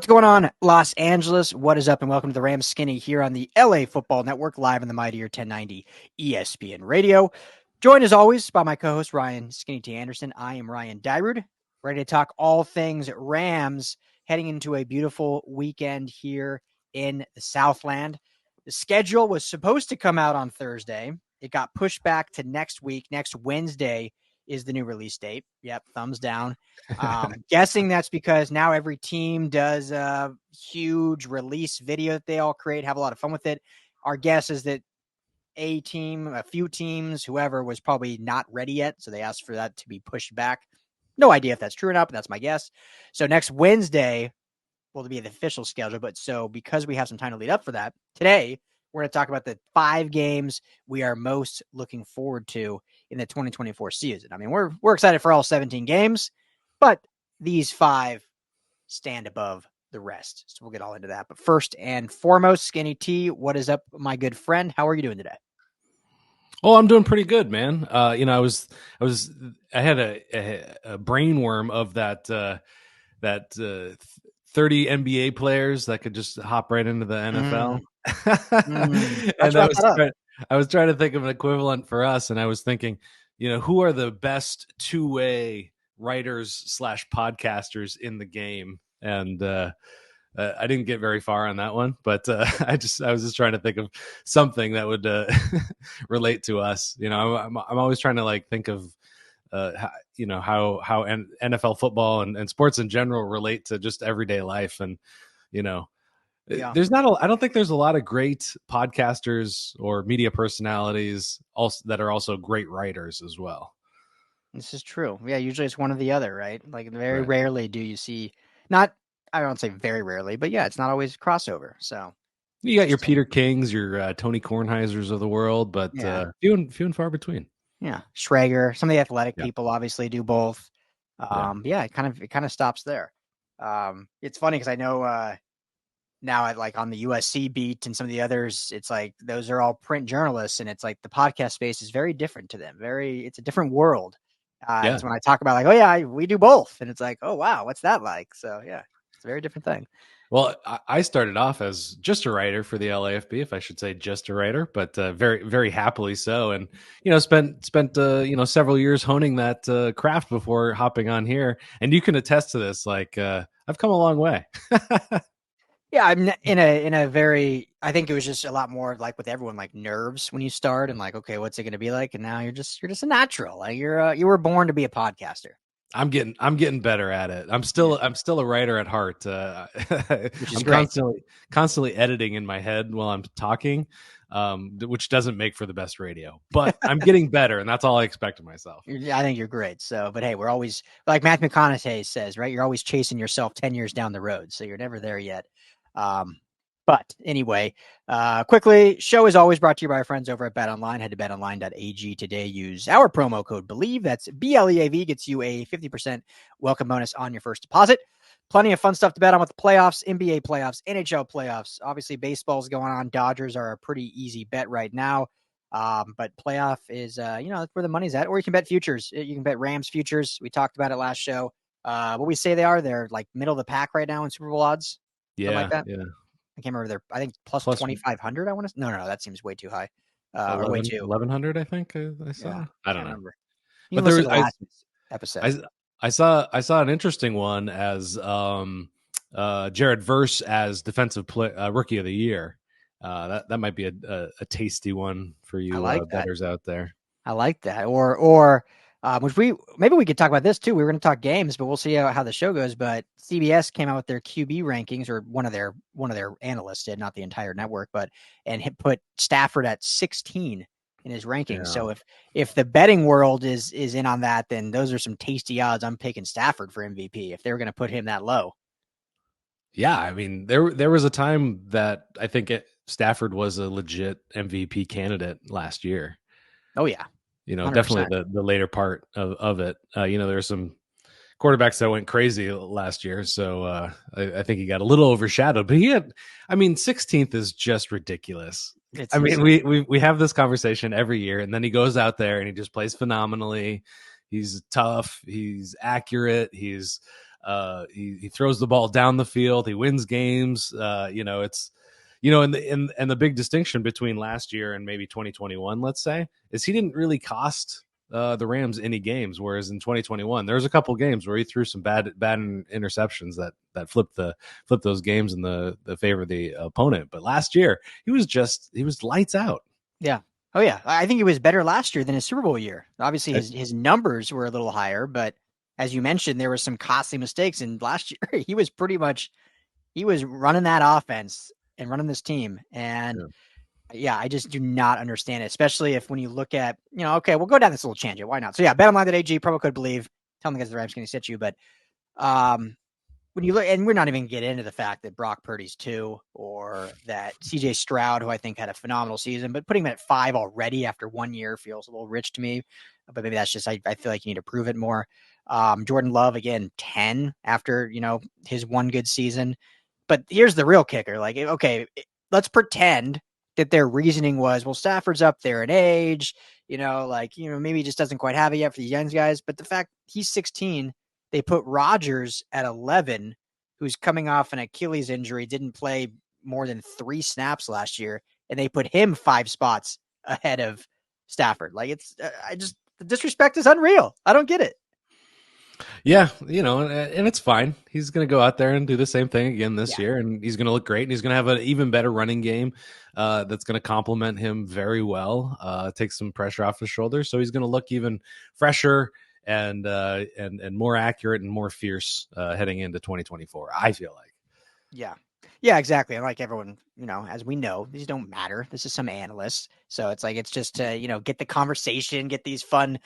going on, Los Angeles? What is up, and welcome to the Rams Skinny here on the LA Football Network, live on the mightier 1090 ESPN Radio. Joined as always by my co-host Ryan Skinny T. Anderson. I am Ryan Dyrud, ready to talk all things Rams, heading into a beautiful weekend here in the Southland. The schedule was supposed to come out on Thursday. It got pushed back to next week. Next Wednesday is the new release date. Yep, thumbs down. Guessing that's because now every team does a huge release video that they all create, have a lot of fun with it. Our guess is that a team, a few teams, whoever was probably not ready yet, so they asked for that to be pushed back. No idea if that's true or not, but that's my guess. So next Wednesday will be the official schedule, but so because we have some time to lead up for that, today we're going to talk about the 5 games we are most looking forward to in the 2024 season. I mean, we're excited for all 17 games, but these 5 stand above the rest. So we'll get all into that. But first and foremost, Skinny T, what is up, my good friend? How are you doing today? Oh, I'm doing pretty good, man. I had a brainworm of that 30 NBA players that could just hop right into the NFL. And I was trying to think of an equivalent for us, and I was thinking, who are the best two-way writers / podcasters in the game? And I didn't get very far on that one, but I was just trying to think of something that would relate to us. I'm always trying to think of how NFL football and sports in general relate to just everyday life. And, there's I don't think there's a lot of great podcasters or media personalities also that are also great writers as well. This is true. Yeah. Usually it's one or the other, right? Very rarely do you see, I don't say very rarely, but yeah, it's not always crossover. So you got your Peter Kings, your Tony Kornheisers of the world, but few and far between. Yeah. Schrager, some of the athletic people obviously do both. It kind of stops there. It's funny because I know now on the USC beat and some of the others, it's like those are all print journalists, and it's like the podcast space is very different to them. It's a different world. It's when I talk about we do both, and it's like, oh wow, what's that like? So yeah, it's a very different thing. Well, I started off as just a writer for the LAFB, if I should say just a writer, but very, very happily so. And, spent several years honing that craft before hopping on here. And you can attest to this. I've come a long way. Yeah, I'm in a very, I think it was just a lot more with everyone, nerves when you start and okay, what's it going to be like? And now you're just a natural. You were born to be a podcaster. I'm getting better at it. I'm still a writer at heart. Which is I'm great. constantly editing in my head while I'm talking, which doesn't make for the best radio, but I'm getting better, and that's all I expect of myself. I think you're great. So, but hey, we're always, like Matthew McConaughey says, right? You're always chasing yourself 10 years down the road. So you're never there yet. But anyway, quickly, show is always brought to you by our friends over at BetOnline. Head to betonline.ag today. Use our promo code BELIEVE. That's BLEAV. Gets you a 50% welcome bonus on your first deposit. Plenty of fun stuff to bet on with the playoffs, NBA playoffs, NHL playoffs. Obviously, baseball's going on. Dodgers are a pretty easy bet right now. But playoff is, that's where the money's at. Or you can bet futures. You can bet Rams futures. We talked about it last show. What we say they're middle of the pack right now in Super Bowl odds. Yeah, like that. Yeah. I can't remember. I think plus 2,500. I want to. No, that seems way too high. Or way too 1,100. I think I saw. Yeah, I don't know. Remember. But there was last episode. I saw an interesting one as Jared Verse as defensive rookie of the year. That might be a tasty one for you bettors out there. I like that. Or which maybe we could talk about this too. We were going to talk games, but we'll see how the show goes. But CBS came out with their QB rankings, or one of their analysts did, not the entire network, and put Stafford at 16 in his rankings. Yeah. So if the betting world is in on that, then those are some tasty odds. I'm picking Stafford for MVP if they were going to put him that low. Yeah, I mean there was a time that I think Stafford was a legit MVP candidate last year. Oh yeah. 100%. Definitely the later part of it. There's some quarterbacks that went crazy last year, so I think he got a little overshadowed. But 16th is just ridiculous. We have this conversation every year, and then he goes out there and he just plays phenomenally. He's tough. He's accurate. He's He throws the ball down the field. He wins games. It's and the big distinction between last year and maybe 2021, let's say, is he didn't really cost the Rams any games, whereas in 2021 there was a couple games where he threw some bad interceptions that flipped those games in the favor of the opponent. But last year he was lights out. Yeah. Oh yeah. I think he was better last year than his Super Bowl year. Obviously his numbers were a little higher, but as you mentioned, there were some costly mistakes. And last year he was running that offense and running this team. And yeah, I just do not understand it, especially if when you look at, okay, we'll go down this little tangent. Why not? So yeah, betonline.ag, promo code BELIEVE. Tell them the guys the Rams going to sit you. But when you look, and we're not even going to get into the fact that Brock Purdy's 2 or that CJ Stroud, who I think had a phenomenal season, but putting him at 5 already after 1 year feels a little rich to me. But maybe that's just, I feel like you need to prove it more. Jordan Love, again, 10 after, his one good season. But here's the real kicker. Like, okay, let's pretend that their reasoning was, well, Stafford's up there in age, maybe he just doesn't quite have it yet for the young guys. But the fact he's 16, they put Rodgers at 11, who's coming off an Achilles injury, didn't play more than 3 snaps last year, and they put him 5 spots ahead of Stafford. Like, it's, the disrespect is unreal. I don't get it. Yeah, and it's fine. He's going to go out there and do the same thing again this year, and he's going to look great, and he's going to have an even better running game that's going to complement him very well, take some pressure off his shoulders, so he's going to look even fresher and more accurate and more fierce heading into 2024, I feel like. Yeah, exactly. And like everyone, as we know, these don't matter. This is some analysts. So it's like, it's just to, get the conversation, get these fun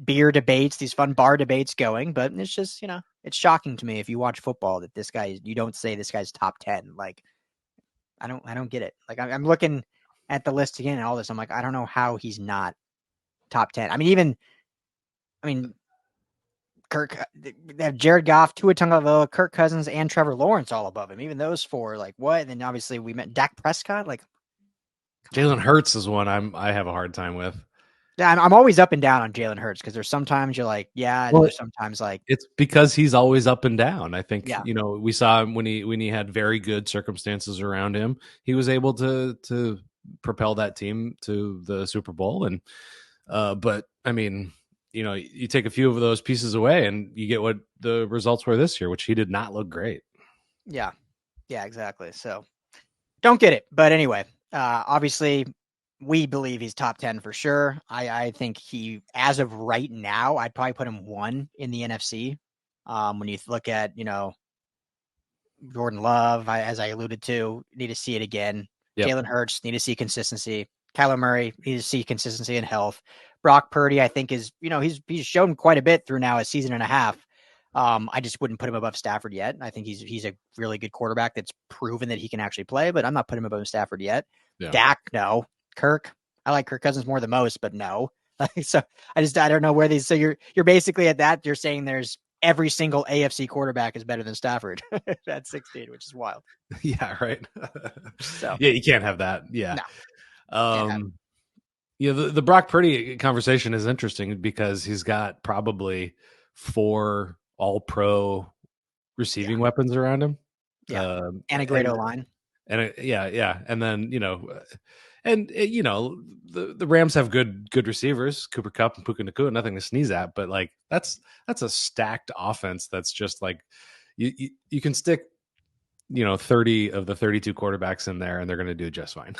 beer debates, these fun bar debates going. But it's just, it's shocking to me if you watch football that this guy, you don't say this guy's top 10. Like, I don't get it. Like, I'm looking at the list again and all this. I'm like, I don't know how he's not top 10. I mean, Kirk, they have Jared Goff, Tua Tagovailoa, Kirk Cousins, and Trevor Lawrence all above him. Even those 4, like, what? And then obviously we met Dak Prescott. Like, Jalen Hurts is one I have a hard time with. Yeah, I'm always up and down on Jalen Hurts because there's sometimes you're like, yeah, and there's sometimes like, it's because he's always up and down. I think we saw him when he had very good circumstances around him. He was able to propel that team to the Super Bowl, and but I mean, you take a few of those pieces away, and you get what the results were this year, which he did not look great. Yeah, exactly. So don't get it, but anyway, obviously. We believe he's top 10 for sure. I think he, as of right now, I'd probably put him 1 in the NFC. When you look at, Jordan Love, as I alluded to, need to see it again. Yep. Jalen Hurts, need to see consistency. Kyler Murray, need to see consistency and health. Brock Purdy, I think is, he's shown quite a bit through now a season and a half. I just wouldn't put him above Stafford yet. I think he's a really good quarterback that's proven that he can actually play, but I'm not putting him above Stafford yet. Yeah. Dak, no. Kirk, I like Kirk Cousins more than most, but no. So I don't know where these. So you're basically at that. You're saying there's every single AFC quarterback is better than Stafford at 16, which is wild. Yeah, right. So yeah, you can't have that. Yeah. No. The Brock Purdy conversation is interesting because he's got probably 4 All-Pro receiving weapons around him. Yeah, and a great O-line. And and then and the Rams have good receivers, Cooper Kupp and Puka Nacua, nothing to sneeze at. But like that's a stacked offense. That's just like you can stick 30 of the 32 quarterbacks in there, and they're going to do just fine.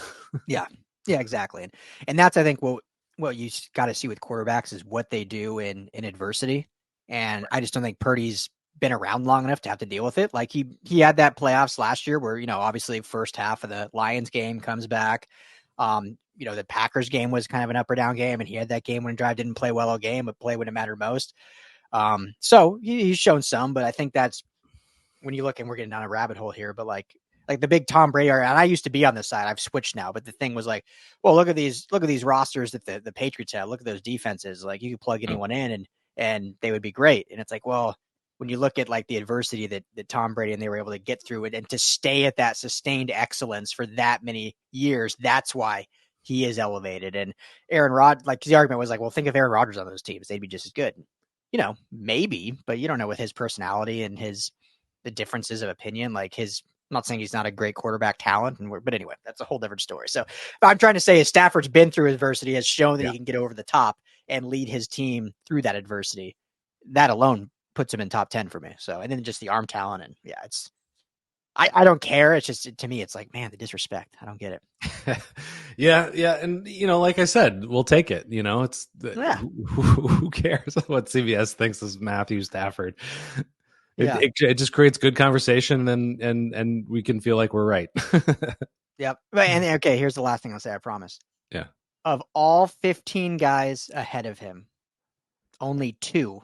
Yeah, exactly. And that's, I think, what you got to see with quarterbacks is what they do in adversity. And I just don't think Purdy's been around long enough to have to deal with it. Like he had that playoffs last year where, obviously first half of the Lions game comes back. The Packers game was kind of an up or down game, and he had that game when drive didn't play well all game, but play when it mattered most. So he's shown some, but I think that's when you look, and we're getting down a rabbit hole here, but like the big Tom Brady, and I used to be on this side, I've switched now, but the thing was like, well, look at these rosters that the Patriots have, look at those defenses. Like you could plug anyone in and they would be great. And it's like, well, when you look at like the adversity that Tom Brady and they were able to get through it and to stay at that sustained excellence for that many years, that's why he is elevated. And Aaron Rodgers, like the argument was like, well, think of Aaron Rodgers on those teams. They'd be just as good. maybe, but you don't know with his personality and the differences of opinion. Like I'm not saying he's not a great quarterback talent, but anyway, that's a whole different story. So I'm trying to say is Stafford's been through adversity, has shown that he can get over the top and lead his team through that adversity. That alone puts him in top 10 for me. So, and then just the arm talent, and I don't care. It's just, to me, it's like, man, the disrespect. I don't get it. Yeah. And, like I said, we'll take it. It's who cares what CBS thinks is Matthew Stafford? It just creates good conversation, and we can feel like we're right. Yep. And okay, here's the last thing I'll say, I promise. Yeah. Of all 15 guys ahead of him, only 2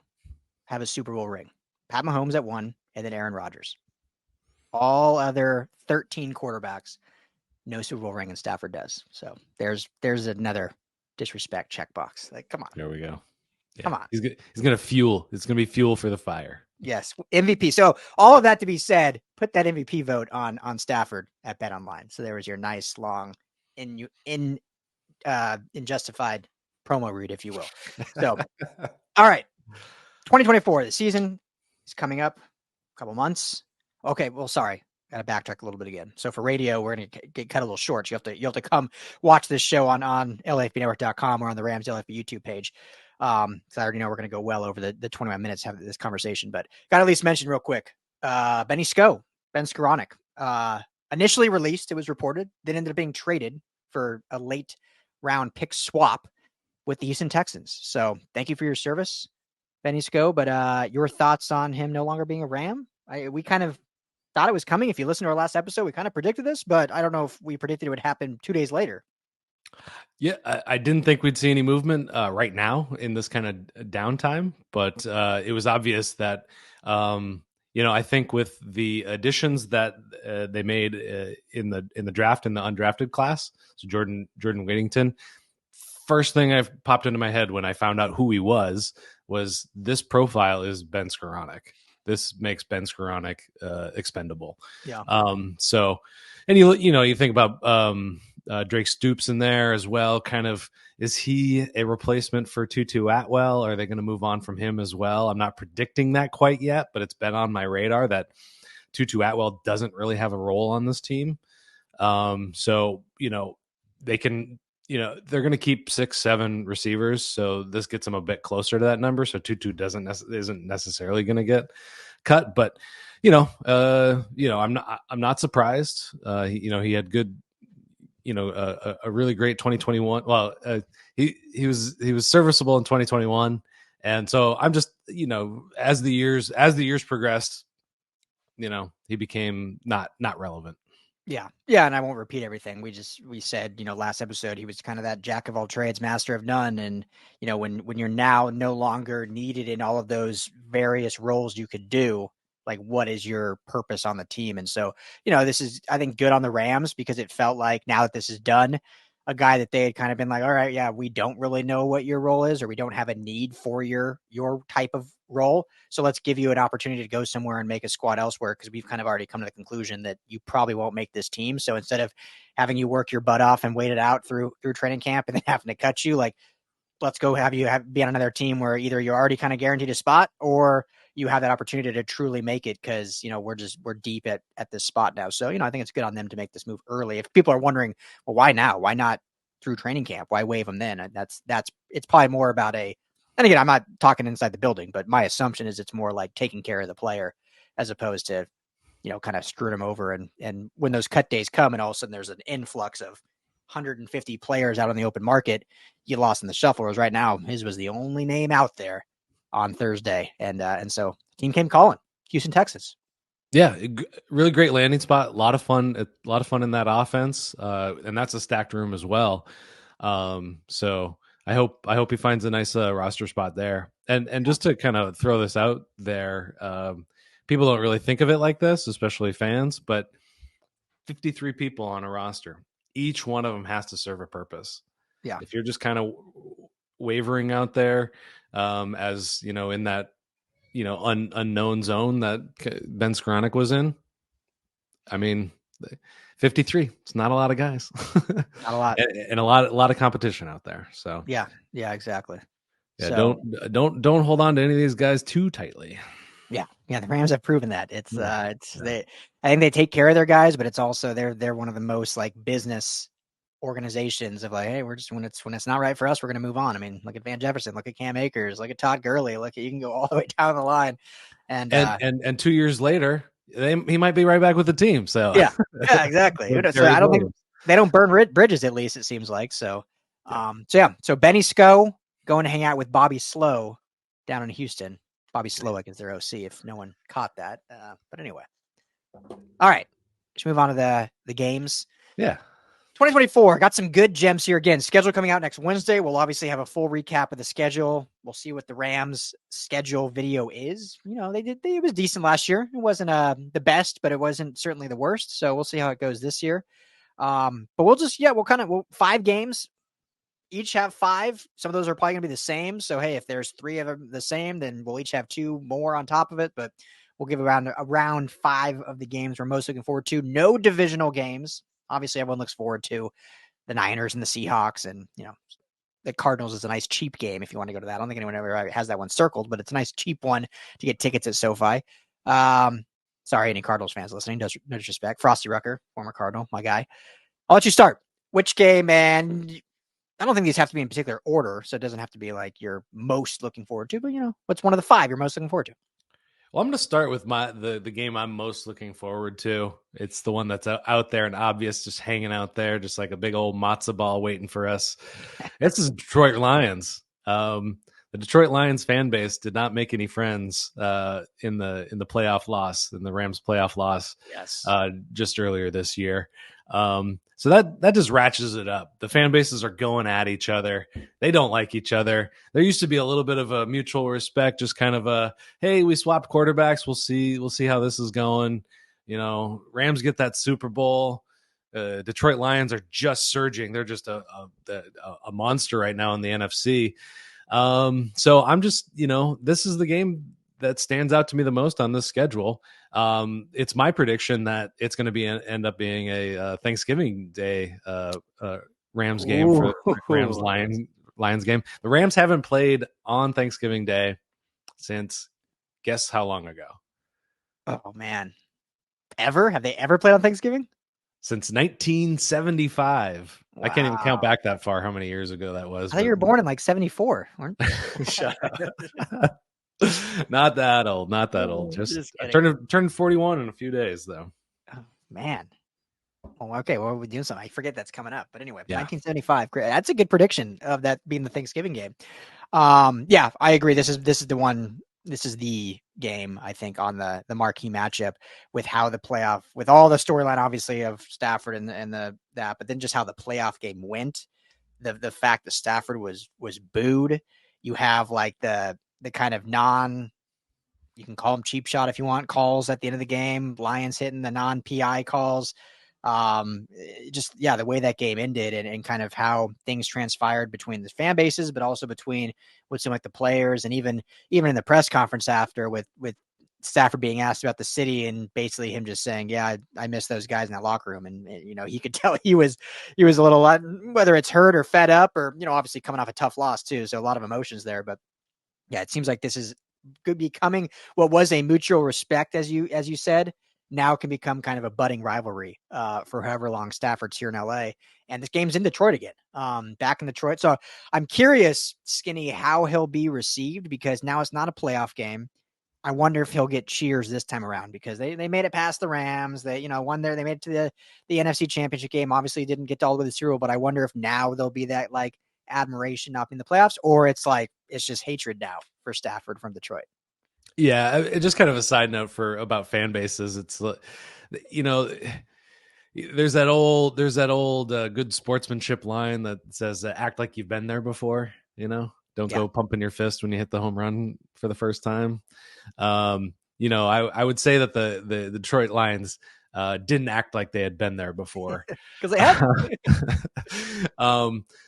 have a Super Bowl ring. Pat Mahomes at 1, and then Aaron Rodgers. All other 13 quarterbacks, no Super Bowl ring, and Stafford does. So there's another disrespect checkbox. Like, come on. There we go. Yeah. Come on. He's gonna fuel. It's gonna be fuel for the fire. Yes, MVP. So all of that to be said, put that MVP vote on Stafford at BetOnline. So there was your nice long justified promo read, if you will. So all right, 2024, the season is coming up, a couple months. Okay, well, sorry, got to backtrack a little bit again. So for radio, we're going to get cut a little short. So you have to come watch this show on LAFBnetwork.com or on the Rams LAFB YouTube page. So I already know we're going to go well over the 21 minutes having this conversation, but got to at least mention real quick, Ben Skowronek, initially released, it was reported, then ended up being traded for a late round pick swap with the Houston Texans. So thank you for your service, Benny Sko, but your thoughts on him no longer being a Ram? We kind of thought it was coming. If you listen to our last episode, we kind of predicted this, but I don't know if we predicted it would happen 2 days later. Yeah, I didn't think we'd see any movement right now in this kind of downtime, but it was obvious that, I think with the additions that they made in the draft, in the undrafted class, so Jordan Whittington, first thing I popped into my head when I found out who he was this profile is Ben Skowronek. This makes Ben Skowronek expendable. Yeah. So, and you think about Drake Stoops in there as well. Kind of, is he a replacement for Tutu Atwell? Are they going to move on from him as well? I'm not predicting that quite yet, but it's been on my radar that Tutu Atwell doesn't really have a role on this team. So, they can, they're going to keep 6-7 receivers. So this gets them a bit closer to that number. So Tutu isn't necessarily going to get cut, but I'm not surprised. He had good, a really great 2021. Well, he was serviceable in 2021. And so I'm just, as the years progressed, he became not relevant. Yeah. And I won't repeat everything. We said, last episode, he was kind of that jack of all trades, master of none. And, when you're now no longer needed in all of those various roles you could do, like, what is your purpose on the team? And so, this is, I think, good on the Rams, because it felt like now that this is done, a guy that they had kind of been like, all right, yeah, we don't really know what your role is, or we don't have a need for your type of role. So let's give you an opportunity to go somewhere and make a squad elsewhere, because we've kind of already come to the conclusion that you probably won't make this team. So instead of having you work your butt off and wait it out through training camp and then having to cut you, like, let's go have you be on another team where either you're already kind of guaranteed a spot, or you have that opportunity to truly make it, because we're deep at this spot now. So I think it's good on them to make this move early. If people are wondering, well, why now? Why not through training camp? Why waive them then? It's probably more about and again, I'm not talking inside the building, but my assumption is it's more like taking care of the player, as opposed to kind of screwing them over. And when those cut days come, and all of a sudden there's an influx of 150 players out on the open market, you lost in the shuffle. Whereas right now, his was the only name out there on Thursday, and so the team came calling. Houston Texans. Yeah, really great landing spot. A lot of fun in that offense, and that's a stacked room as well. So I hope he finds a nice roster spot there. And just to kind of throw this out there, people don't really think of it like this, especially fans, but 53 people on a roster, each one of them has to serve a purpose. Yeah. If you're just kind of wavering out there, as in that unknown zone that Ben Skowronek was in, I mean, 53, it's not a lot of guys. Not a lot. And a lot of competition out there. So yeah, exactly. Yeah, So, don't hold on to any of these guys too tightly. Yeah, the Rams have proven that. They. I think they take care of their guys, but it's also they're one of the most like business organizations of like, hey, we're just when it's not right for us, we're going to move on. I mean, look at Van Jefferson, look at Cam Akers, look at Todd Gurley, you can go all the way down the line, and 2 years later, he might be right back with the team. So yeah, exactly. So I don't think they don't burn bridges. At least it seems like so. So Benny Sko going to hang out with Bobby Slow down in Houston. Bobby Slowick is their OC. If no one caught that, but anyway. All right, let's move on to the games. Yeah. 2024 got some good gems here. Again, schedule coming out next Wednesday. We'll obviously have a full recap of the schedule. We'll see what the Rams schedule video is. It was decent last year. It wasn't the best, but it wasn't certainly the worst. So we'll see how it goes this year. But we'll 5 games. Each have 5. Some of those are probably going to be the same. So, hey, if there's 3 of them the same, then we'll each have 2 more on top of it. But we'll give around 5 of the games we're most looking forward to. No divisional games. Obviously, everyone looks forward to the Niners and the Seahawks, and the Cardinals is a nice cheap game if you want to go to that. I don't think anyone ever has that one circled, but it's a nice cheap one to get tickets at SoFi. Sorry, any Cardinals fans listening. No disrespect. Frosty Rucker, former Cardinal, my guy. I'll let you start. Which game, man? I don't think these have to be in particular order, so it doesn't have to be like you're most looking forward to, but what's one of the 5 you're most looking forward to? Well, I'm going to start with the game I'm most looking forward to. It's the one that's out there and obvious, just hanging out there, just like a big old matzo ball waiting for us. This is Detroit Lions. The Detroit Lions fan base did not make any friends in the playoff loss, in the Rams playoff loss. Yes. Just earlier this year. So that just ratchets it up. The fan bases are going at each other. They don't like each other. There used to be a little bit of a mutual respect, just kind of a, hey, we swapped quarterbacks. We'll see how this is going. Rams get that Super Bowl. Detroit Lions are just surging. They're just a monster right now in the NFC. So I'm just, this is the game that stands out to me the most on this schedule. It's my prediction that it's going to end up being a Thanksgiving Day Rams game for Rams Lions game. The Rams haven't played on Thanksgiving Day since guess how long ago? Oh man, have they ever played on Thanksgiving? Since 1975. Wow. I can't even count back that far. How many years ago that was? I thought you were born in like 74. Shut up. Not that old. Just I turned 41 in a few days though. Oh, man. Oh, okay. Well, we're doing something. I forget that's coming up. But anyway, yeah. 1975. Great. That's a good prediction of that being the Thanksgiving game. Yeah, I agree. This is the one. This is the game, I think, on the marquee matchup with how the playoff, with all the storyline, obviously, of Stafford and that, but then just how the playoff game went. The fact that Stafford was booed. You have like the kind of you can call them cheap shot if you want, calls at the end of the game, Lions hitting the non-PI calls. The way that game ended and kind of how things transpired between the fan bases, but also between what seemed like the players, and even in the press conference after with Stafford being asked about the city and basically him just saying, yeah, I miss those guys in that locker room. And, he could tell he was a little, whether it's hurt or fed up or, obviously coming off a tough loss too. So a lot of emotions there, but yeah, it seems like this is could be becoming what was a mutual respect, as you said, now can become kind of a budding rivalry for however long Stafford's here in LA. And this game's in Detroit again, back in Detroit. So I'm curious, Skinny, how he'll be received, because now it's not a playoff game. I wonder if he'll get cheers this time around, because they made it past the Rams. They, won there. They made it to the NFC Championship game. Obviously didn't get to all the way to the Super Bowl, but I wonder if now there'll be that like admiration up in the playoffs, or it's just hatred now for Stafford from Detroit. Yeah, just kind of a side note about fan bases. It's there's that old good sportsmanship line that says act like you've been there before. Don't go pumping your fist when you hit the home run for the first time. I would say that the Detroit Lions didn't act like they had been there before, because they had.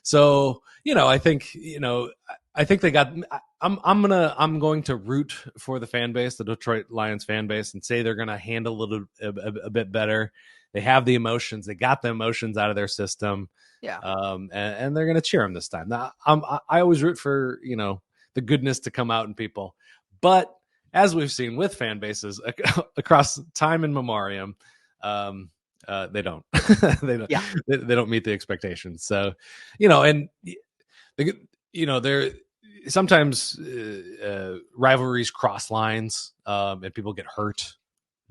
So I think they got. I'm going to root for the fan base, the Detroit Lions fan base, and say they're going to handle a bit better. They have the emotions. They got the emotions out of their system. Yeah. And they're going to cheer them this time. Now, I always root for the goodness to come out in people. But as we've seen with fan bases across time and memoriam, they don't they don't meet the expectations. So, and they're sometimes rivalries cross lines, and people get hurt.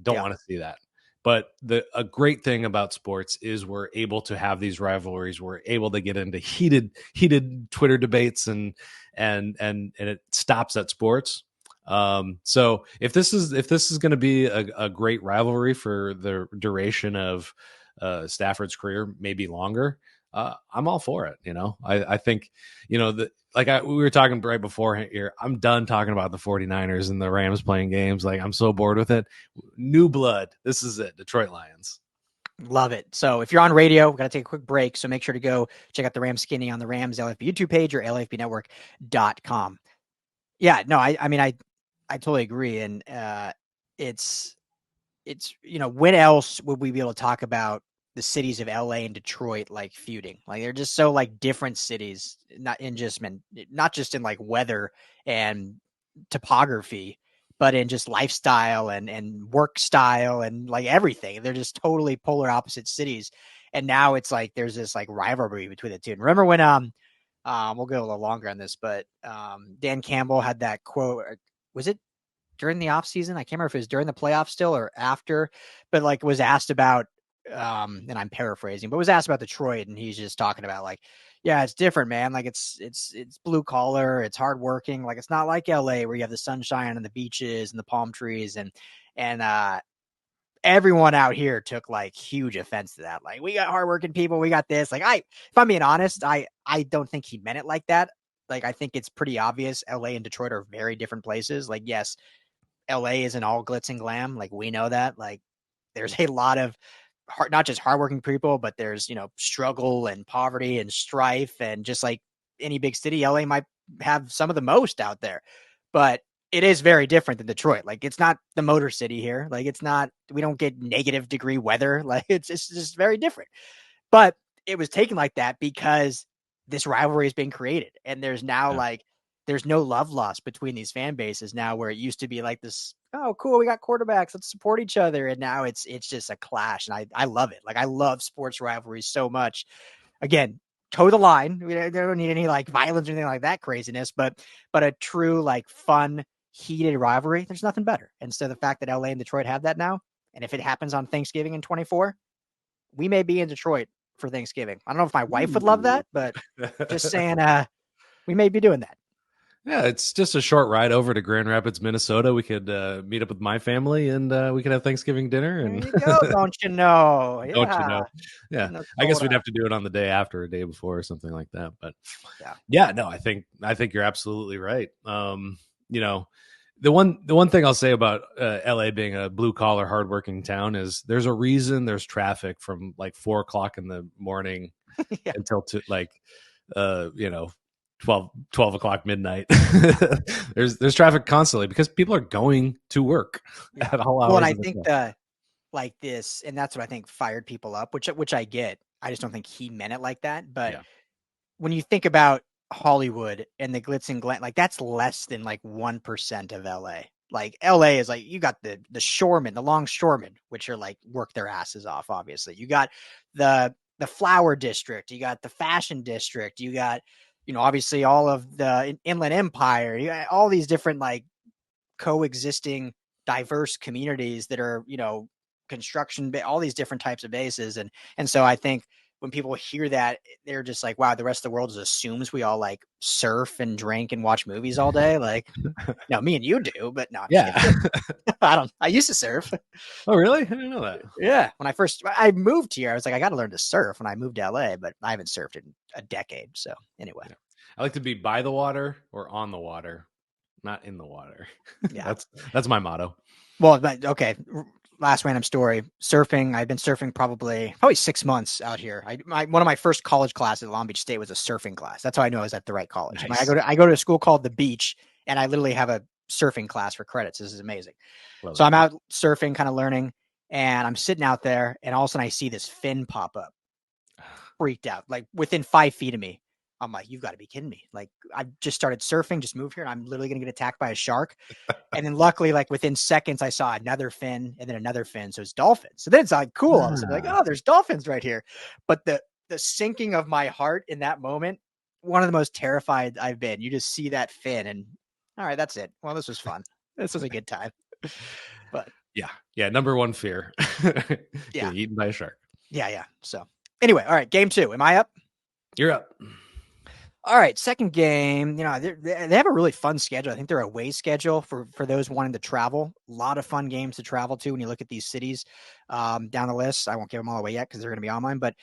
Don't want to see that. But a great thing about sports is we're able to have these rivalries. We're able to get into heated Twitter debates, and it stops at sports. So if this is going to be a great rivalry for the duration of Stafford's career, maybe longer, I'm all for it. I think, we were talking right before here, I'm done talking about the 49ers and the Rams playing games. Like, I'm so bored with it. New blood. This is it. Detroit Lions. Love it. So if you're on radio, we're going to take a quick break. So make sure to go check out the Rams Skinny on the Rams LFB YouTube page or LAFBnetwork.com. Yeah, no, I totally agree. And it's when else would we be able to talk about the cities of LA and Detroit like feuding? Like, they're just so like different cities, not just in like weather and topography, but in just lifestyle and work style and like everything. They're just totally polar opposite cities. And now it's like there's this like rivalry between the two. And remember when we'll go a little longer on this, but Dan Campbell had that quote. Was it during the offseason? I can't remember if it was during the playoffs still or after, but like was asked about, and I'm paraphrasing, but was asked about Detroit, and he's just talking about like, yeah, it's different, man. Like it's blue collar, it's hardworking. Like, it's not like LA where you have the sunshine and the beaches and the palm trees and everyone out here took like huge offense to that. Like, we got hardworking people, we got this. Like, if I'm being honest, I don't think he meant it like that. Like, I think it's pretty obvious LA and Detroit are very different places. Like, yes, LA isn't all glitz and glam. Like, we know that. Like, there's a lot of not just hardworking people, but there's, struggle and poverty and strife. And just like any big city, LA might have some of the most out there. But it is very different than Detroit. Like, it's not the Motor City here. Like, it's not, we don't get negative degree weather. Like, it's just very different. But it was taken like that because this rivalry has been created. And there's now there's no love lost between these fan bases now, where it used to be like this, oh, cool, we got quarterbacks, let's support each other. And now it's just a clash. And I love it. Like, I love sports rivalries so much. Again, toe the line. We don't need any like violence or anything like that craziness, but a true like fun, heated rivalry, there's nothing better. And so the fact that LA and Detroit have that now, and if it happens on Thanksgiving in 24, we may be in Detroit for Thanksgiving. I don't know if my wife would love that, but just saying, we may be doing that. Yeah, it's just a short ride over to Grand Rapids, Minnesota. We could meet up with my family, and we could have Thanksgiving dinner. And there you go, don't you know? Yeah. Don't you know? Yeah, I guess we'd have to do it on the day after, a day before, or something like that. But yeah, no, I think you're absolutely right. The one thing I'll say about LA being a blue collar, hardworking town is there's a reason there's traffic from like 4 o'clock in the morning until 12 o'clock midnight. there's traffic constantly because people are going to work at all hours. Well, and I think like this, and that's what I think fired people up, which I get. I just don't think he meant it like that. But when you think about Hollywood and the glitz and glam, like, that's less than like 1% of LA. Like, LA is like, you got the shoremen, the longshoremen, which are like work their asses off. Obviously, you got the flower district, you got the fashion district, you got, obviously all of the Inland Empire, you got all these different like coexisting diverse communities that are, construction, all these different types of bases. And so I think when people hear that, they're just like, wow, the rest of the world just assumes we all like surf and drink and watch movies all day. Like, no, me and you do, but no, I used to surf. Oh, really? I didn't know that. Yeah. When I moved here, I was like, I got to learn to surf when I moved to LA, but I haven't surfed in a decade. So anyway, I like to be by the water or on the water, not in the water. Yeah. That's my motto. Well, but okay. Last random story, surfing. I've been surfing probably 6 months out here. One of my first college classes at Long Beach State was a surfing class. That's how I know I was at the right college. Nice. I go to a school called The Beach, and I literally have a surfing class for credits. This is amazing. So I'm out surfing, kind of learning, and I'm sitting out there, and all of a sudden I see this fin pop up. Freaked out, like within 5 feet of me. I'm like, you've got to be kidding me. Like, I just started surfing, just moved here, and I'm literally going to get attacked by a shark. And then luckily, like within seconds, I saw another fin and then another fin. So it's dolphins. So then it's like cool. I was like, oh, there's dolphins right here. But the sinking of my heart in that moment, one of the most terrified I've been. You just see that fin and all right, that's it. Well, this was fun. This was a good time. But yeah, number one fear. Yeah. Getting eaten by a shark. Yeah. So anyway, all right, game 2. Am I up? You're up. All right, second game. They have a really fun schedule. I think they're away schedule for those wanting to travel. A lot of fun games to travel to when you look at these cities down the list. I won't give them all away yet because they're going to be online. But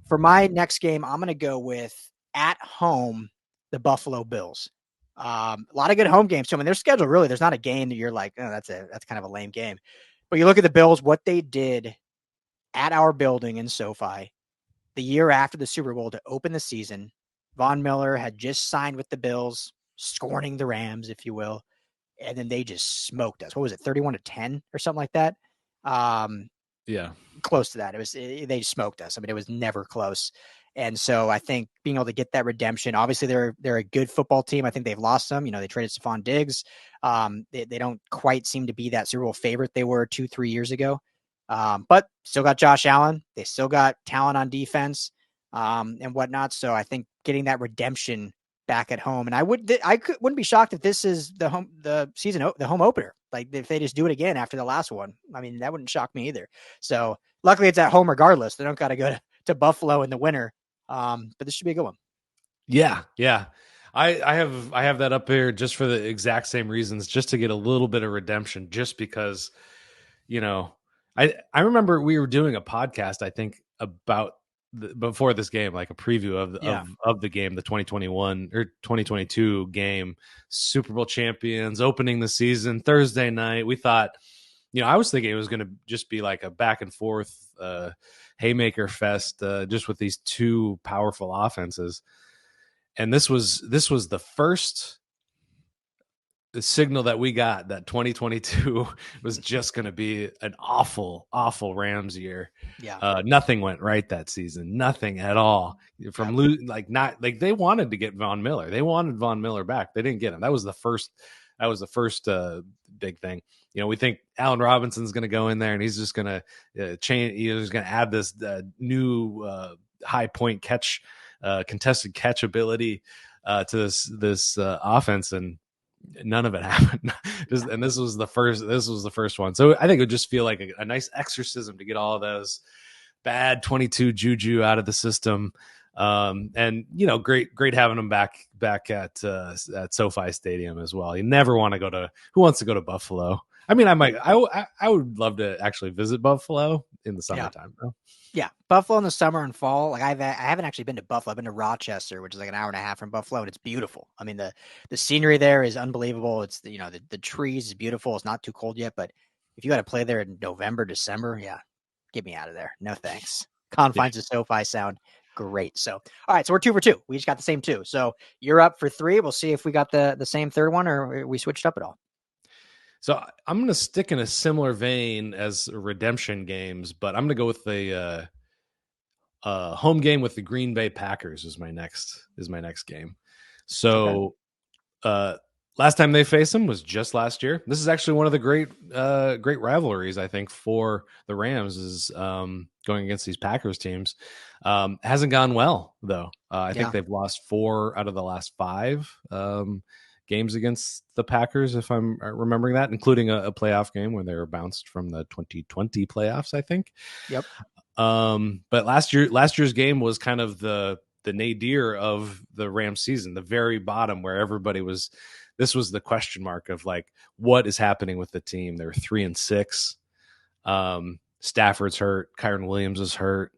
for my next game, I'm going to go with at home the Buffalo Bills. A lot of good home games. So I mean, their schedule really, there's not a game that you're like, oh, that's kind of a lame game. But you look at the Bills, what they did at our building in SoFi the year after the Super Bowl to open the season. Von Miller had just signed with the Bills, scorning the Rams, if you will. And then they just smoked us. What was it, 31-10 or something like that? Yeah. Close to that. They smoked us. I mean, it was never close. And so I think being able to get that redemption, obviously they're a good football team. I think they've lost some. They traded Stephon Diggs. They don't quite seem to be that Super Bowl favorite they were 2-3 years ago. But still got Josh Allen. They still got talent on defense and whatnot. So I think getting that redemption back at home, and I wouldn't be shocked if this is the home opener. Like if they just do it again after the last one. I mean, that wouldn't shock me either. So luckily it's at home regardless. They don't got to go to Buffalo in the winter. But this should be a good one. Yeah. I have that up here just for the exact same reasons, just to get a little bit of redemption, just because, I remember we were doing a podcast, I think, about before this game, like a preview of the game, the 2021 or 2022 game, Super Bowl champions opening the season Thursday night. We thought, I was thinking it was going to just be like a back and forth haymaker fest, just with these two powerful offenses. And this was the first signal that we got that 2022 was just going to be an awful Rams year. Yeah. Nothing went right that season. Nothing at all. They wanted to get Von Miller. They wanted Von Miller back. They didn't get him. That was the first big thing. We think Allen Robinson's going to go in there and he's just going to change. He's going to add this new high point catch, contested catch ability to this offense, and none of it happened. And this was the first one. So I think it would just feel like a nice exorcism to get all of those bad 22 juju out of the system. And great having them back at SoFi Stadium as well. You never want to go to, who wants to go to Buffalo? I mean, I would love to actually visit Buffalo in the summertime though. Yeah, Buffalo in the summer and fall. Like I haven't actually been to Buffalo. I've been to Rochester, which is like an hour and a half from Buffalo, and it's beautiful. I mean, the scenery there is unbelievable. It's the trees is beautiful. It's not too cold yet, but if you got to play there in November, December, yeah, get me out of there. No thanks. Confines of SoFi sound great. So, all right, so we're 2 for 2. We just got the same 2. So you're up for 3. We'll see if we got the same third one or we switched up at all. So I'm going to stick in a similar vein as redemption games, but I'm going to go with the home game with the Green Bay Packers is my next game. So last time they faced them was just last year. This is actually one of the great rivalries, I think, for the Rams is going against these Packers teams. Hasn't gone well though. I think they've lost 4 out of the last 5 games against the Packers, if I'm remembering that, including a playoff game where they were bounced from the 2020 playoffs, I think. Yep. But last year's game was kind of the nadir of the Rams season, the very bottom where everybody was. This was the question mark of like, what is happening with the team? They're 3-6. Stafford's hurt. Kyron Williams is hurt.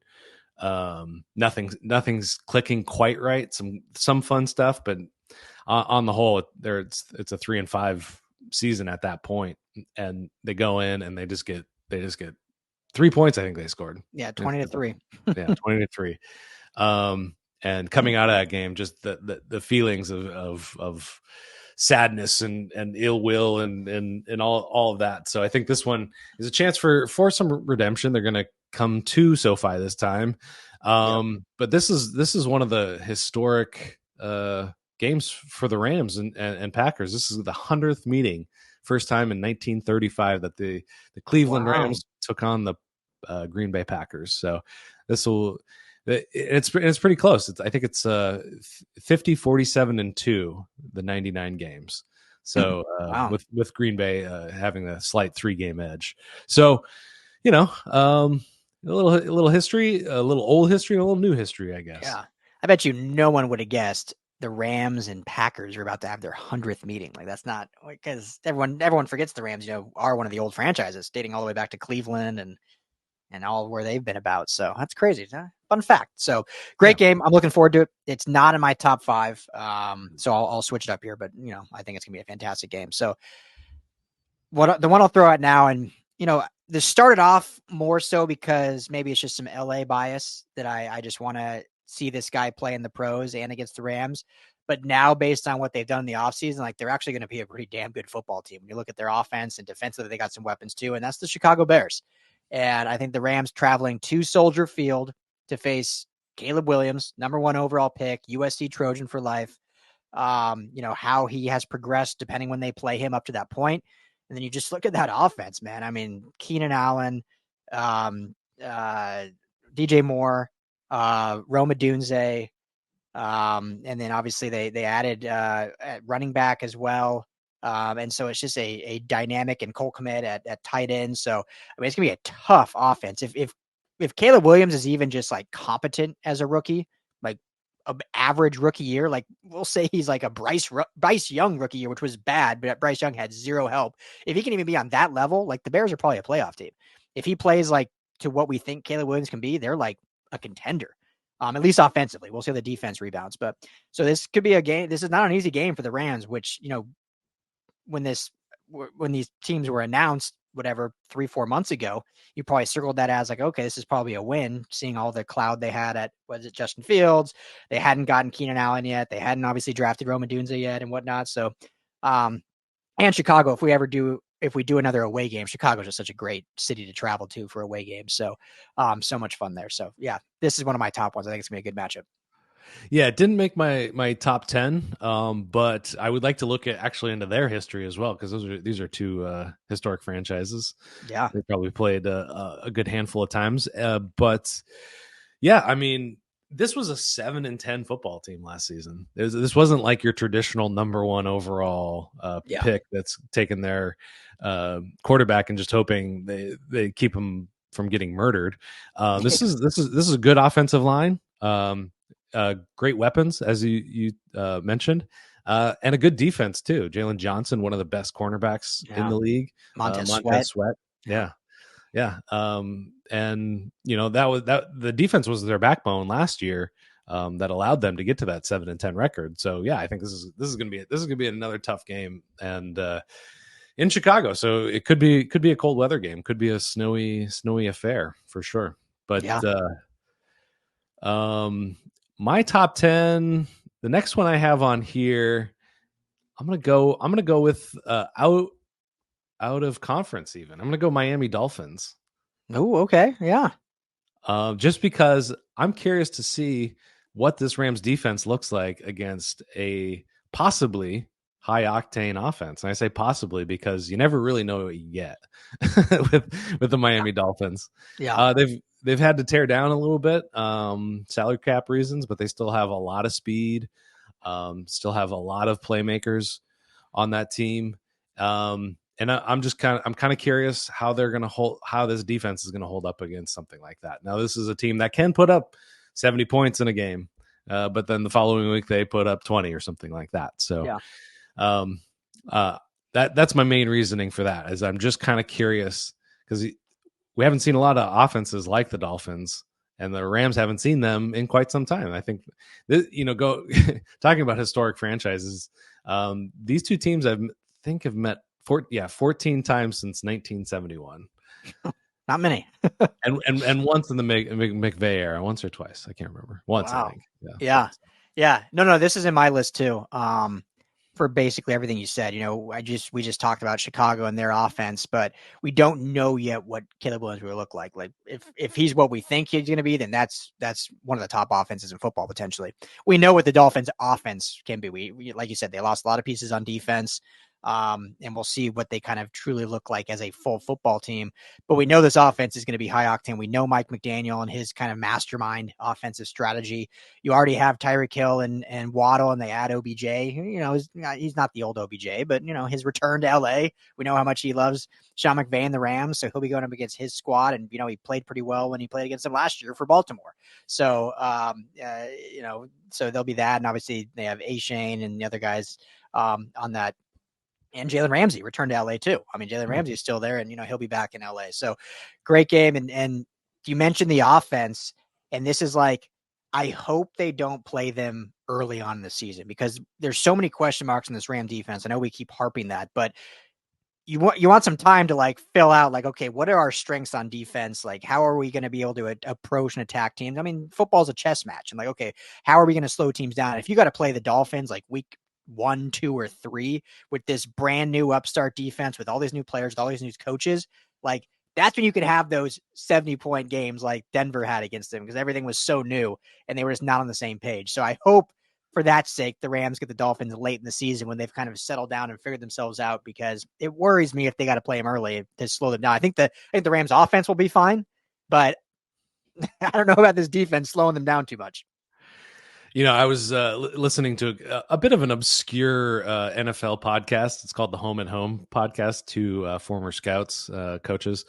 Nothing's clicking quite right. Some fun stuff, but on the whole, it's a 3-5 season at that point, and they go in and they just get 3 points. I think they scored. Yeah, 20-3. Yeah, 20-3. And coming out of that game, just the feelings of sadness and ill will and all of that. So I think this one is a chance for some redemption. They're going to come to SoFi this time. But this is one of the historic games for the Rams and Packers. This is the 100th meeting, first time in 1935 that the Cleveland Rams took on the Green Bay Packers. So it's pretty close. I think it's 50, 47, and 2, the 99 games. So with Green Bay having a slight 3-game edge. So, a little history, a little old history, a little new history, I guess. Yeah. I bet you no one would have guessed the Rams and Packers are about to have their 100th meeting. Like, that's not, because everyone forgets the Rams, are one of the old franchises dating all the way back to Cleveland and all where they've been about. So that's crazy. Fun fact. So great game. I'm looking forward to it. It's not in my top 5. So I'll switch it up here, but I think it's gonna be a fantastic game. So the one I'll throw out now, and this started off more so because maybe it's just some LA bias that I just want to see this guy play in the pros and against the Rams. But now, based on what they've done in the offseason, like, they're actually going to be a pretty damn good football team. When you look at their offense and defensively, they got some weapons too, and that's the Chicago Bears. And I think the Rams traveling to Soldier Field to face Caleb Williams, number 1 overall pick, USC Trojan for life. How he has progressed depending when they play him up to that point. And then you just look at that offense, man. I mean, Keenan Allen, DJ Moore, Roma Dunze, and then obviously they added running back as well. And so it's just a dynamic, and Cole Kmet at tight end. So, I mean, it's gonna be a tough offense. If Caleb Williams is even just like competent as a rookie, like an average rookie year, like we'll say he's like a Bryce Young rookie year, which was bad, but Bryce Young had zero help. If he can even be on that level, like, the Bears are probably a playoff team. If he plays like to what we think Caleb Williams can be, they're like a contender. At least offensively. We'll see how the defense rebounds. But so this could be a game. This is not an easy game for the Rams, which, when these teams were announced, 3-4 months ago, you probably circled that as like, okay, this is probably a win, seeing all the cloud they had at, was it Justin Fields? They hadn't gotten Keenan Allen yet. They hadn't obviously drafted Roma Dunze yet and whatnot. So, and Chicago, if we do another away game, Chicago's just such a great city to travel to for away games. So, so much fun there. So yeah, this is one of my top ones. I think it's gonna be a good matchup. Yeah, it didn't make my top 10, but I would like to look into their history as well, because these are 2 historic franchises. Yeah, they probably played a good handful of times, but yeah, I mean, this was a 7-10 football team last season. This wasn't like your traditional number 1 overall pick that's taken their quarterback and just hoping they keep him from getting murdered. This is a good offensive line. Great weapons, as you mentioned, and a good defense too. Jalen Johnson, one of the best cornerbacks in the league. Montez Sweat. Yeah. And that the defense was their backbone last year, that allowed them to get to that 7-10 record. So yeah, I think this is gonna be another tough game, and in Chicago. So it could be a cold weather game, could be a snowy affair for sure. But my top 10, the next one I have on here, I'm gonna go with out of conference. Even I'm gonna go Miami Dolphins. Oh, okay, yeah. Just because I'm curious to see what this Rams defense looks like against a possibly high octane offense. And I say possibly because you never really know what you get with the Miami Dolphins. Yeah, they've had to tear down a little bit, salary cap reasons, but they still have a lot of speed, still have a lot of playmakers on that team. And I'm kind of curious how this defense is going to hold up against something like that. Now, this is a team that can put up 70 points in a game, but then the following week they put up 20 or something like that. So, that's my main reasoning for that. Is I'm just kind of curious, because we haven't seen a lot of offenses like the Dolphins, and the Rams haven't seen them in quite some time. I think talking about historic franchises, these 2 teams have met 14 times since 1971. Not many. and once in the McVay era, once or twice. I can't remember. Once, wow. I think. Yeah. No, this is in my list too. for basically everything you said. We just talked about Chicago and their offense, but we don't know yet what Caleb Williams will look like. Like if he's what we think he's going to be, then that's one of the top offenses in football potentially. We know what the Dolphins' offense can be. We like you said, they lost a lot of pieces on defense. And we'll see what they kind of truly look like as a full football team. But we know this offense is going to be high octane. We know Mike McDaniel and his kind of mastermind offensive strategy. You already have Tyreek Hill and Waddle, and they add OBJ. He's not the old OBJ, but his return to LA. We know how much he loves Sean McVay and the Rams, so he'll be going up against his squad. And he played pretty well when he played against them last year for Baltimore. So so there'll be that, and obviously they have A-Shane and the other guys on that. And Jalen Ramsey returned to LA too. I mean, Jalen Ramsey is still there, and he'll be back in LA. So great game. And you mentioned the offense, and this is like, I hope they don't play them early on in the season because there's so many question marks in this Ram defense. I know we keep harping that, but you want some time to like fill out like, okay, what are our strengths on defense? Like, how are we going to be able to approach and attack teams? I mean, football's a chess match, and like, okay, how are we going to slow teams down? If you got to play the Dolphins like week 1, 2, or 3 with this brand new upstart defense with all these new players, with all these new coaches, like that's when you could have those 70-point games like Denver had against them because everything was so new and they were just not on the same page. So I hope for that sake, the Rams get the Dolphins late in the season when they've kind of settled down and figured themselves out, because it worries me if they got to play them early to slow them down. I think the Rams offense will be fine, but I don't know about this defense slowing them down too much. I was listening to a bit of an obscure NFL podcast. It's called the Home and Home podcast, two former scouts, coaches,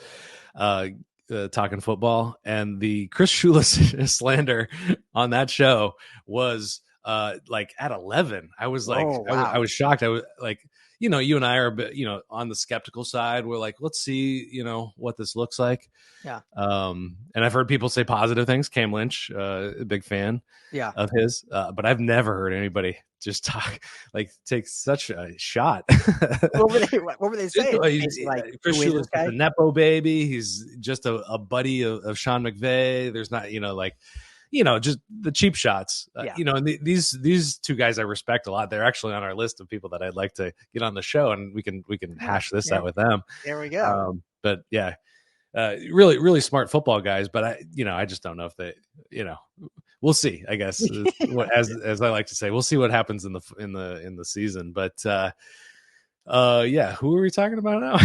talking football. And the Chris Shula slander on that show was like at 11. I was like, oh, wow. I was shocked. I was like, you and I are a bit, on the skeptical side. We're like, let's see, what this looks like. Yeah. And I've heard people say positive things. Cam Lynch, a big fan of his, but I've never heard anybody just take such a shot. What were they saying? Chris Shula's the Nepo baby. He's just a buddy of Sean McVay. There's not, just the cheap shots, and these two guys I respect a lot. They're actually on our list of people that I'd like to get on the show, and we can hash this out with them. There we go. But yeah, really, really smart football guys. But I just don't know if they, we'll see, I guess, as I like to say, we'll see what happens in the season. But who are we talking about now?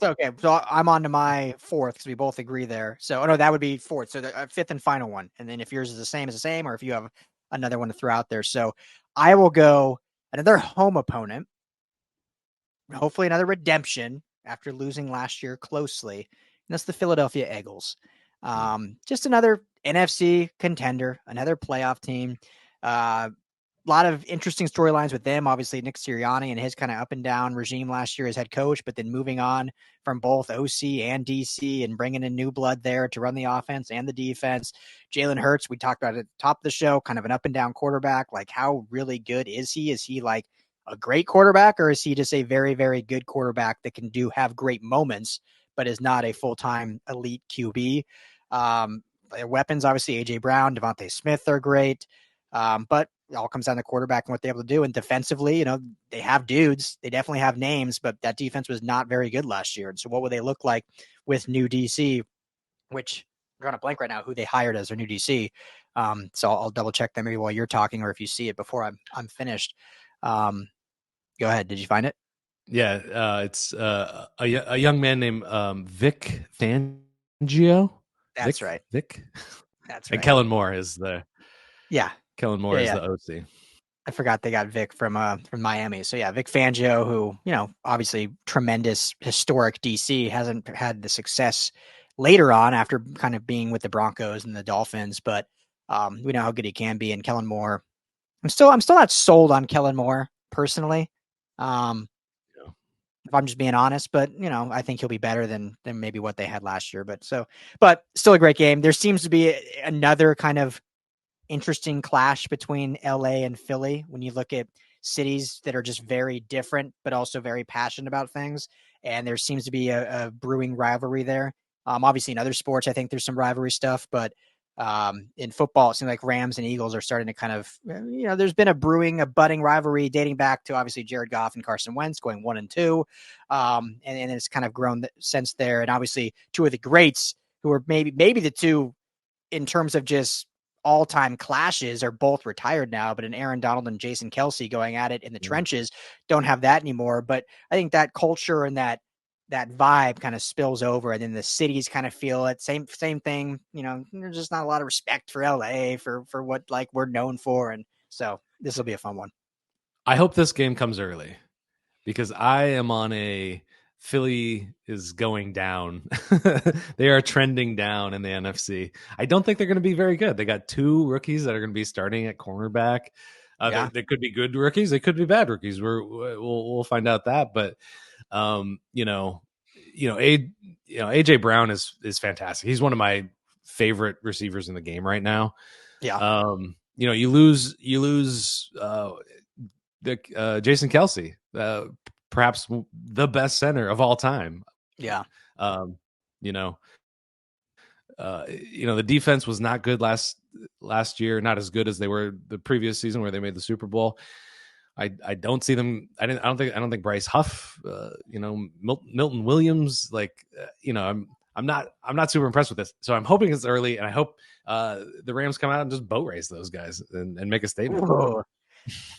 Okay, so I'm on to my fourth because we both agree there. So, no, that would be fourth. So the fifth and final one. And then if yours is the same, or if you have another one to throw out there. So I will go another home opponent. Hopefully another redemption after losing last year closely. And that's the Philadelphia Eagles. Just another NFC contender, another playoff team. A lot of interesting storylines with them. Obviously, Nick Sirianni and his kind of up and down regime last year as head coach, but then moving on from both OC and DC and bringing in new blood there to run the offense and the defense. Jalen Hurts, we talked about at the top of the show, kind of an up and down quarterback. Like, how really good is he? Is he like a great quarterback, or is he just a very, very good quarterback that can have great moments, but is not a full-time elite QB? Their weapons, obviously, A.J. Brown, Devontae Smith, they're great. But it all comes down to quarterback and what they're able to do. And defensively, they have dudes. They definitely have names, but that defense was not very good last year. And so what would they look like with new DC, which I'm drawing a blank right now, who they hired as their new DC. So I'll double check that maybe while you're talking, or if you see it before I'm finished. Go ahead. Did you find it? Yeah. It's a young man named Vic Fangio. That's right. Vic. That's right. And Kellen Moore is the Kellen Moore is the OC. I forgot they got Vic from Miami. So yeah, Vic Fangio, who, obviously tremendous historic DC, hasn't had the success later on after kind of being with the Broncos and the Dolphins, but we know how good he can be. And Kellen Moore, I'm still not sold on Kellen Moore personally. If I'm just being honest, but I think he'll be better than maybe what they had last year. But still a great game. There seems to be another kind of interesting clash between LA and Philly when you look at cities that are just very different, but also very passionate about things. And there seems to be a brewing rivalry there. Obviously in other sports, I think there's some rivalry stuff, but In football, it seems like Rams and Eagles are starting to kind of, there's been a budding rivalry dating back to obviously Jared Goff and Carson Wentz going 1-2. And it's kind of grown since there. And obviously two of the greats who are maybe the two in terms of just all-time clashes are both retired now, but an Aaron Donald and Jason Kelce going at it in the trenches don't have that anymore. But I think that culture and that vibe kind of spills over, and then the cities kind of feel it. Same thing. There's just not a lot of respect for LA for what like we're known for. And so this will be a fun one. I hope this game comes early because I am on a Philly is going down. They are trending down in the NFC. I don't think they're going to be very good. They got two rookies that are going to be starting at cornerback. They could be good rookies. They could be bad rookies. We'll find out that. But AJ Brown is fantastic. He's one of my favorite receivers in the game right now. Yeah. You lose Jason Kelce, perhaps the best center of all time. Yeah. The defense was not good last year, not as good as they were the previous season where they made the Super Bowl. I don't see them. I don't think Bryce Huff, Milton Williams, I'm not super impressed with this. So I'm hoping it's early, and I hope the Rams come out and just boat race those guys and make a statement. Ooh,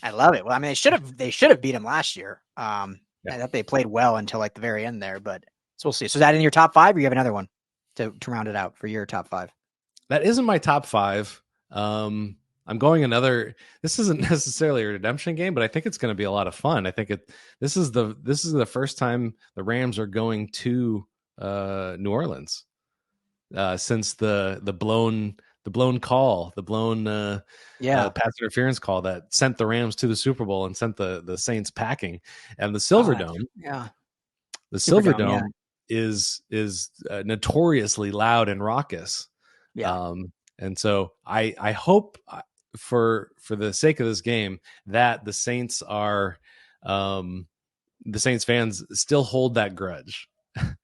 I love it. Well, I mean, they should have beat him last year. I thought they played well until like the very end there, but so we'll see. So is that in your top 5, or you have another one to round it out for your top 5? That isn't my top 5. I'm going another. This isn't necessarily a redemption game, but I think it's going to be a lot of fun. I think this is the first time the Rams are going to New Orleans since the blown call, pass interference call that sent the Rams to the Super Bowl and sent the Saints packing. And the Silverdome, the Silverdome is notoriously loud and raucous. Yeah. And so I hope for the sake of this game that the Saints fans still hold that grudge.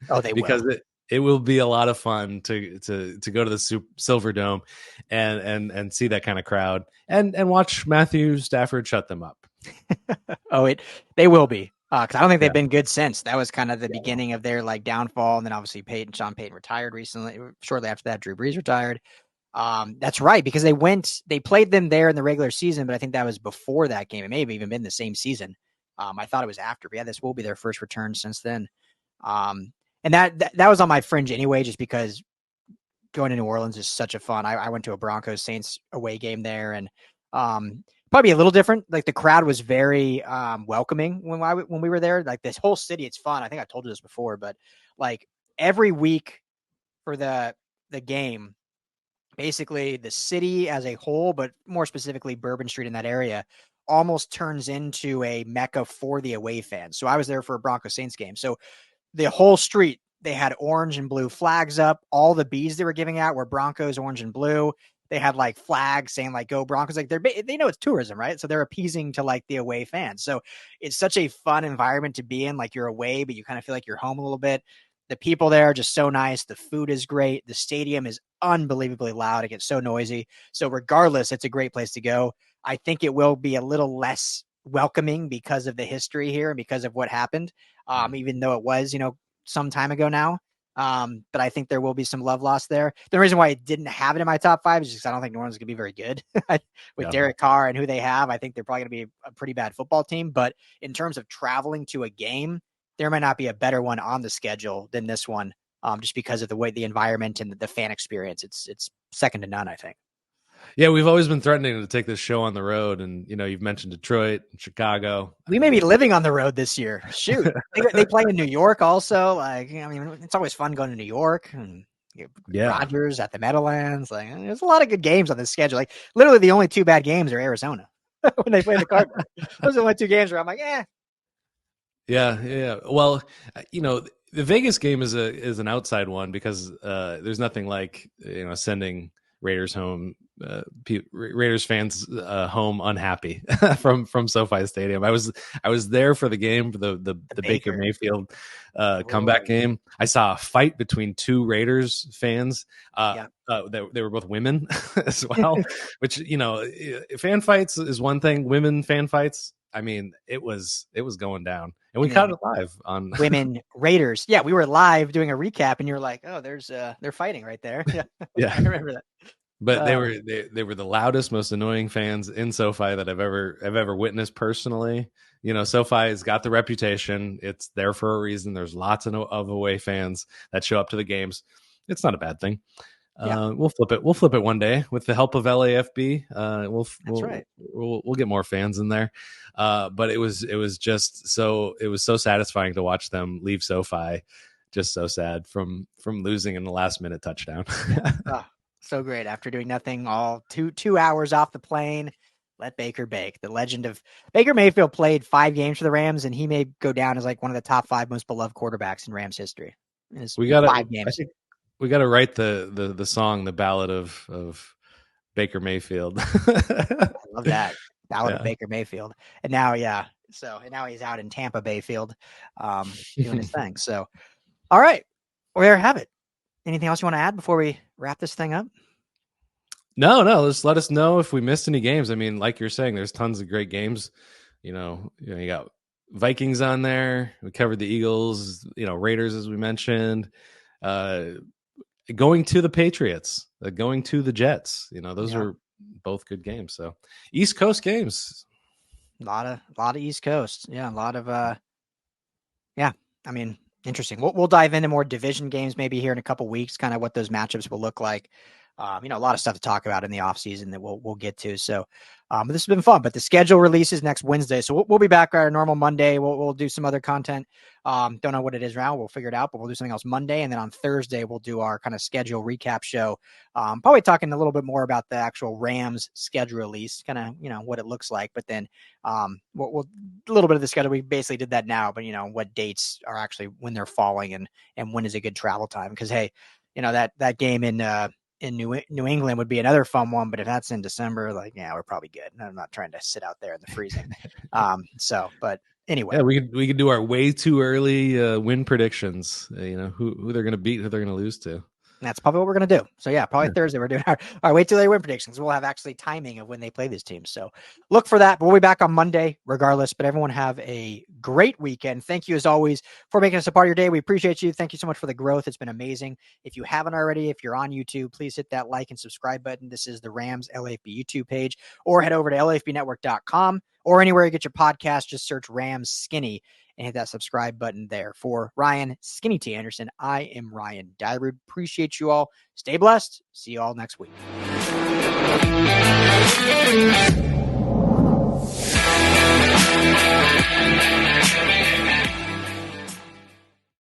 Oh, they because will. It will be a lot of fun to go to the Silverdome and see that kind of crowd and watch Matthew Stafford shut them up. They will be. Because I don't think they've been good since. That was kind of the beginning of their like downfall, and then obviously Sean Payton retired recently. Shortly after that, Drew Brees retired. That's right, because they played them there in the regular season, but I think that was before that game. It may have even been the same season. I thought it was after, but this will be their first return since then. And that was on my fringe anyway, just because going to New Orleans is such a fun. I went to a Broncos Saints away game there, and probably a little different. Like the crowd was very welcoming when we were there. Like this whole city, it's fun. I think I told you this before, but like every week for the game, basically the city as a whole, but more specifically Bourbon Street in that area, almost turns into a mecca for the away fans. So I was there for a Broncos Saints game. So the whole street, they had orange and blue flags up. All the bees they were giving out were Broncos, orange and blue. They had like flags saying like "Go Broncos." Like they know it's tourism, right? So they're appeasing to like the away fans. So it's such a fun environment to be in. Like you're away, but you kind of feel like you're home a little bit. The people there are just so nice. The food is great. The stadium is unbelievably loud. It gets so noisy. So regardless, it's a great place to go. I think it will be a little less welcoming because of the history here and because of what happened. Even though it was, some time ago now. But I think there will be some love lost there. The reason why I didn't have it in my top 5 is because I don't think New Orleans is going to be very good with Derek Carr and who they have. I think they're probably going to be a pretty bad football team. But in terms of traveling to a game, there might not be a better one on the schedule than this one, just because of the way the environment and the fan experience. It's second to none, I think. Yeah, we've always been threatening to take this show on the road, and you've mentioned Detroit and Chicago. We may be living on the road this year. Shoot, they play in New York also. Like, it's always fun going to New York and Rodgers at the Meadowlands. Like, there's a lot of good games on this schedule. Like, literally, the only 2 bad games are Arizona when they play the Cardinals. Those are the only 2 games where I'm like, Yeah. Well, the Vegas game is an outside one because there's nothing like sending Raiders home Raiders fans home unhappy from SoFi Stadium. I was there for the game, for the Baker Mayfield comeback game. I saw a fight between two Raiders fans. They were both women as well, which, fan fights is one thing. Women fan fights, I mean, it was going down, and we caught it live on Women Raiders. Yeah, we were live doing a recap, and you were like, "Oh, they're fighting right there." Yeah, I remember that. But they were the loudest, most annoying fans in SoFi that I've ever witnessed personally. SoFi has got the reputation; it's there for a reason. There's lots of away fans that show up to the games. It's not a bad thing. We'll flip it. We'll flip it one day with the help of LAFB. We'll get more fans in there. But it was so satisfying to watch them leave SoFi. Just so sad from losing in the last minute touchdown. So great after doing nothing all 2 hours off the plane. Let Baker bake. The legend of Baker Mayfield played 5 games for the Rams, and he may go down as like one of the top 5 most beloved quarterbacks in Rams history. We got 5 games. We got to write the song, the ballad of Baker Mayfield. I love that ballad of Baker Mayfield. And now, now he's out in Tampa Bayfield, doing his thing. So, all right, well, there you have it. Anything else you want to add before we wrap this thing up? No. Just let us know if we missed any games. I mean, like you're saying, there's tons of great games. You got Vikings on there. We covered the Eagles. Raiders, as we mentioned. Going to the Patriots, going to the Jets. Those are both good games. So East Coast games. A lot of East Coast. Yeah, a lot of I mean, interesting. We'll dive into more division games maybe here in a couple weeks, kind of what those matchups will look like. A lot of stuff to talk about in the offseason that we'll get to. So but this has been fun. But the schedule releases next Wednesday. So we'll be back our normal Monday. We'll do some other content. Don't know what it is now. We'll figure it out, but we'll do something else Monday. And then on Thursday, we'll do our kind of schedule recap show. Probably talking a little bit more about the actual Rams schedule release, kind of, what it looks like. But then we'll a little bit of the schedule. We basically did that now, but what dates are actually when they're falling and when is a good travel time? Because, hey, that game in New England would be another fun one, but if that's in December, we're probably good. I'm not trying to sit out there in the freezing. But anyway, we could do our way too early win predictions. Who they're going to beat, who they're going to lose to. That's probably what we're going to do. So probably Thursday we're doing our wait till they win predictions. We'll have actually timing of when they play this team. So look for that. But we'll be back on Monday regardless. But everyone have a great weekend. Thank you as always for making us a part of your day. We appreciate you. Thank you so much for the growth. It's been amazing. If you haven't already, if you're on YouTube, please hit that like and subscribe button. This is the Rams LAFB YouTube page, or head over to LAFBnetwork.com or anywhere you get your podcast. Just search Rams Skinny and hit that subscribe button there. For Ryan Skinny T. Anderson, I am Ryan Dyrud. Appreciate you all. Stay blessed. See you all next week.